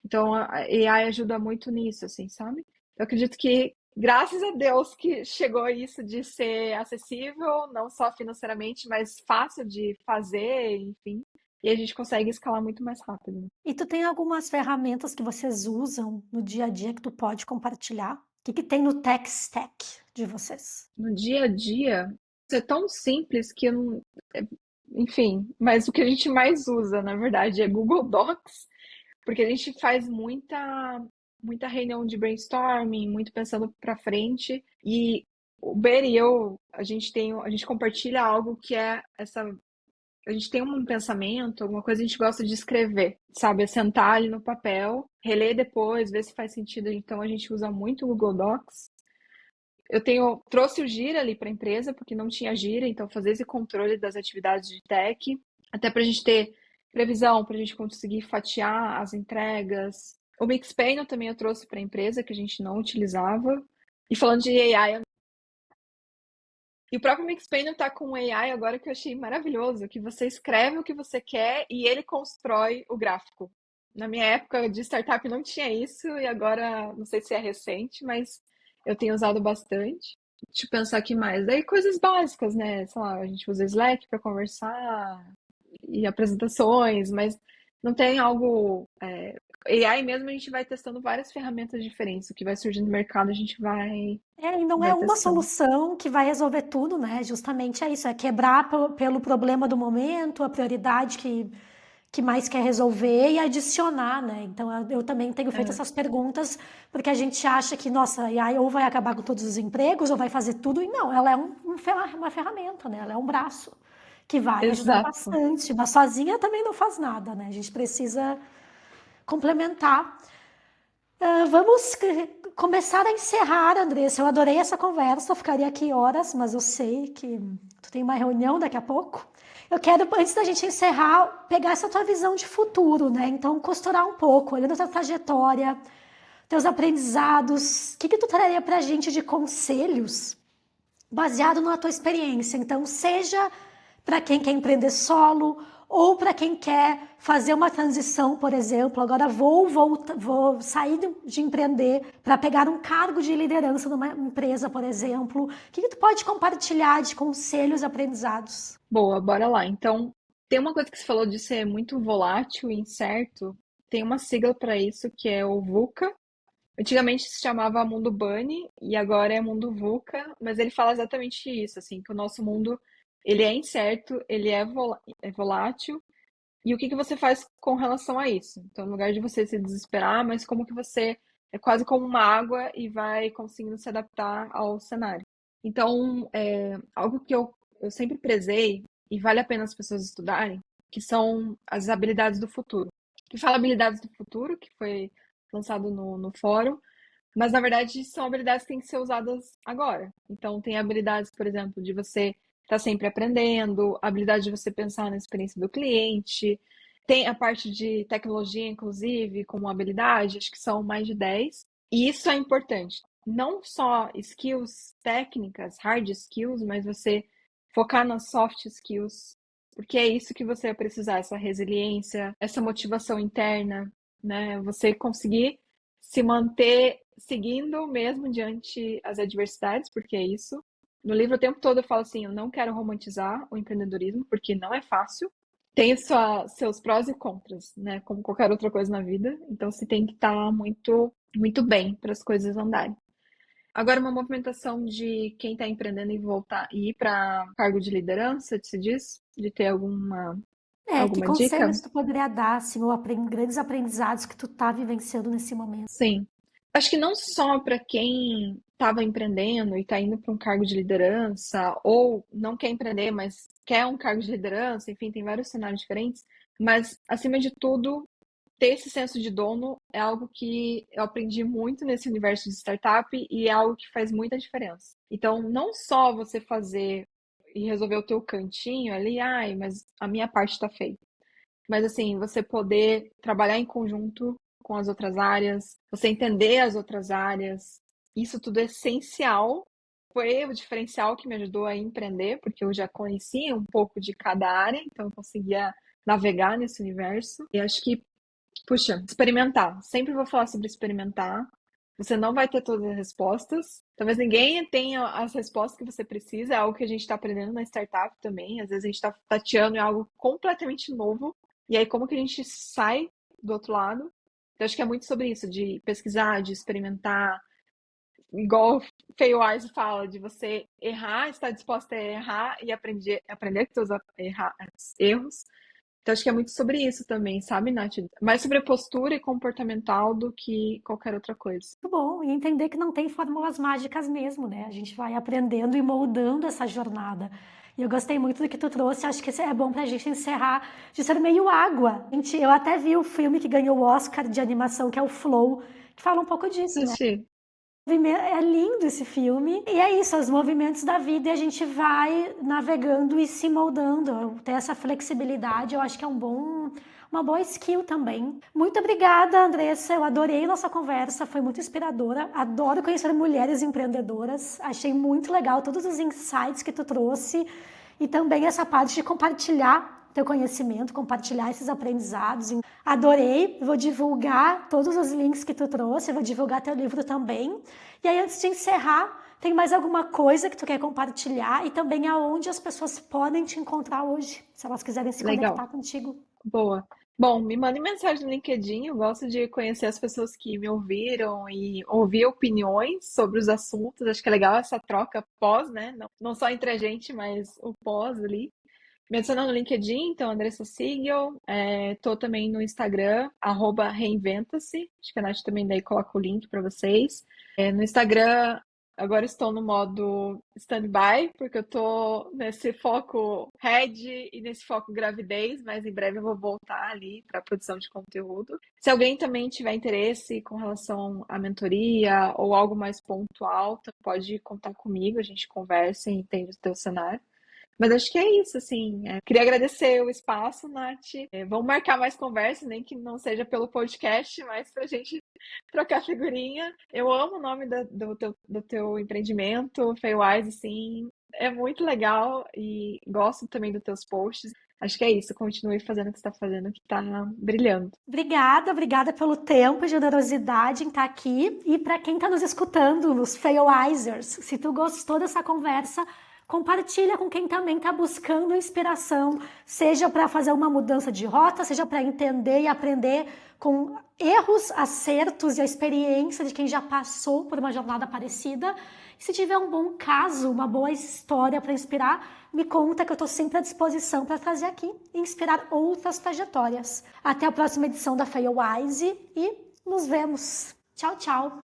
Então a AI ajuda muito nisso, assim, sabe? Eu acredito que graças a Deus que chegou isso de ser acessível, não só financeiramente, mas fácil de fazer, enfim. E a gente consegue escalar muito mais rápido. E tu tem algumas ferramentas que vocês usam no dia a dia que tu pode compartilhar? O que tem no tech stack de vocês? No dia a dia, isso é tão simples que eu não. Enfim, mas o que a gente mais usa, na verdade, é Google Docs, porque a gente faz muita reunião de brainstorming, muito pensando para frente. E o Ber e eu, a gente compartilha algo que é essa. A gente tem um pensamento, alguma coisa a gente gosta de escrever, sabe? É sentar ali no papel, reler depois, ver se faz sentido. Então a gente usa muito o Google Docs. Trouxe o Gira ali para a empresa, porque não tinha Gira, então fazer esse controle das atividades de tech, até para a gente ter previsão, para a gente conseguir fatiar as entregas. O Mixpanel também eu trouxe para a empresa, que a gente não utilizava. E falando de AI, e o próprio Mixpanel tá com AI agora que eu achei maravilhoso, que você escreve o que você quer e ele constrói o gráfico. Na minha época de startup não tinha isso e agora, não sei se é recente, mas eu tenho usado bastante. Deixa eu pensar aqui mais. Daí coisas básicas, né? Sei lá, a gente usa Slack para conversar e apresentações, mas não tem algo AI mesmo, a gente vai testando várias ferramentas diferentes. O que vai surgindo no mercado, a gente E não é vai uma testando. solução que vai resolver tudo, né? Justamente é isso, é quebrar pelo problema do momento, a prioridade que mais quer resolver e adicionar, né? Então eu também tenho feito É, essas perguntas porque a gente acha que, nossa, a AI ou vai acabar com todos os empregos ou vai fazer tudo, e não, ela é uma ferramenta, né? Ela é um braço que vai ajudar exato. bastante, mas sozinha também não faz nada, né? A gente precisa complementar. Vamos começar a encerrar, Andressa. Eu adorei essa conversa, ficaria aqui horas, mas eu sei que tu tem uma reunião daqui a pouco. Eu quero, antes da gente encerrar, pegar essa tua visão de futuro, né? Então, costurar um pouco, olhando a tua trajetória, teus aprendizados, o que tu traria pra gente de conselhos baseado na tua experiência? Então, seja para quem quer empreender solo ou para quem quer fazer uma transição, por exemplo, agora vou sair de empreender para pegar um cargo de liderança numa empresa, por exemplo. O que tu pode compartilhar de conselhos aprendizados? Boa, bora lá. Então, tem uma coisa que você falou de ser muito volátil e incerto. Tem uma sigla para isso que é o VUCA. Antigamente se chamava Mundo Bunny e agora é Mundo VUCA, mas ele fala exatamente isso, assim, que o nosso mundo ele é incerto, ele é volátil. E o que que você faz com relação a isso? Então, no lugar de você se desesperar, mas como que você é quase como uma água e vai conseguindo se adaptar ao cenário. Então, algo que eu sempre prezei, e vale a pena as pessoas estudarem, que são as habilidades do futuro. Que fala habilidades do futuro, que foi lançado no fórum, mas na verdade são habilidades que têm que ser usadas agora. Então, tem habilidades, por exemplo, de você estar sempre aprendendo, a habilidade de você pensar na experiência do cliente. Tem a parte de tecnologia, inclusive, como habilidade, acho que são mais de 10. E isso é importante. Não só skills técnicas, hard skills, mas você focar nas soft skills, porque é isso que você vai precisar, essa resiliência, essa motivação interna, né? Você conseguir se manter seguindo mesmo diante as adversidades, porque é isso. No livro o tempo todo eu falo assim, eu não quero romantizar o empreendedorismo, porque não é fácil. Tem seus prós e contras, né? Como qualquer outra coisa na vida. Então você tem que estar muito, muito bem para as coisas andarem. Agora, uma movimentação de quem está empreendendo e voltar e ir para cargo de liderança, se diz? De ter Que alguma dica? conselhos tu poderia dar, assim, ou grandes aprendizados que tu tá vivenciando nesse momento? Sim. Acho que não só para quem estava empreendendo e está indo para um cargo de liderança, ou não quer empreender, mas quer um cargo de liderança, enfim, tem vários cenários diferentes, mas, acima de tudo, ter esse senso de dono é algo que eu aprendi muito nesse universo de startup e é algo que faz muita diferença. Então, não só você fazer e resolver o teu cantinho ali, ai, mas a minha parte está feita. Mas assim, você poder trabalhar em conjunto com as outras áreas, você entender as outras áreas, isso tudo é essencial. Foi o diferencial que me ajudou a empreender, porque eu já conhecia um pouco de cada área, então eu conseguia navegar nesse universo. E acho que, puxa, experimentar. Sempre vou falar sobre experimentar. Você não vai ter todas as respostas. Talvez ninguém tenha as respostas que você precisa. É algo que a gente está aprendendo na startup também. Às vezes a gente está tateando em algo completamente novo. E aí, como que a gente sai do outro lado? Então, acho que é muito sobre isso, de pesquisar, de experimentar. Igual o Failwise fala, de você errar, estar disposta a errar e aprender com seus erros. Então, acho que é muito sobre isso também, sabe, Nath? Mais sobre postura e comportamental do que qualquer outra coisa. Muito bom, e entender que não tem fórmulas mágicas mesmo, né? A gente vai aprendendo e moldando essa jornada. E eu gostei muito do que tu trouxe, acho que isso é bom pra gente encerrar de ser meio água. Eu até vi o filme que ganhou o Oscar de animação, que é o Flow, que fala um pouco disso, né? Assisti. É lindo esse filme. E é isso, os movimentos da vida e a gente vai navegando e se moldando. Ter essa flexibilidade, eu acho que é uma boa skill também. Muito obrigada, Andressa. Eu adorei nossa conversa, foi muito inspiradora. Adoro conhecer mulheres empreendedoras. Achei muito legal todos os insights que tu trouxe e também essa parte de compartilhar teu conhecimento, compartilhar esses aprendizados. Adorei, vou divulgar todos os links que tu trouxe, vou divulgar teu livro também. E aí, antes de encerrar, tem mais alguma coisa que tu quer compartilhar e também aonde as pessoas podem te encontrar hoje, se elas quiserem se Legal. conectar contigo? Boa. Bom, me mande mensagem no LinkedIn. Eu gosto de conhecer as pessoas que me ouviram e ouvir opiniões sobre os assuntos. Acho que é legal essa troca pós, né? Não só entre a gente, mas o pós ali. Me adiciona no LinkedIn, então, Andressa Siegel. Tô também no Instagram, @reinventa-se. Acho que a Nath também daí coloca o link para vocês. No Instagram, agora estou no modo stand-by, porque eu tô nesse foco head e nesse foco gravidez, mas em breve eu vou voltar ali para produção de conteúdo. Se alguém também tiver interesse com relação à mentoria ou algo mais pontual, pode contar comigo, a gente conversa e entende o teu cenário. Mas acho que é isso, assim. Queria agradecer o espaço, Nath. Vamos marcar mais conversas, nem que não seja pelo podcast, mas pra gente trocar figurinha. Eu amo o nome do teu empreendimento, Fairwise, assim. É muito legal e gosto também dos teus posts. Acho que é isso. Continue fazendo o que você está fazendo, que está brilhando. Obrigada pelo tempo e generosidade em estar aqui. E para quem está nos escutando, nos Failwisers, se tu gostou dessa conversa, compartilha com quem também está buscando inspiração, seja para fazer uma mudança de rota, seja para entender e aprender com erros, acertos e a experiência de quem já passou por uma jornada parecida. E se tiver um bom caso, uma boa história para inspirar, me conta que eu estou sempre à disposição para trazer aqui e inspirar outras trajetórias. Até a próxima edição da Failwise e nos vemos. Tchau, tchau!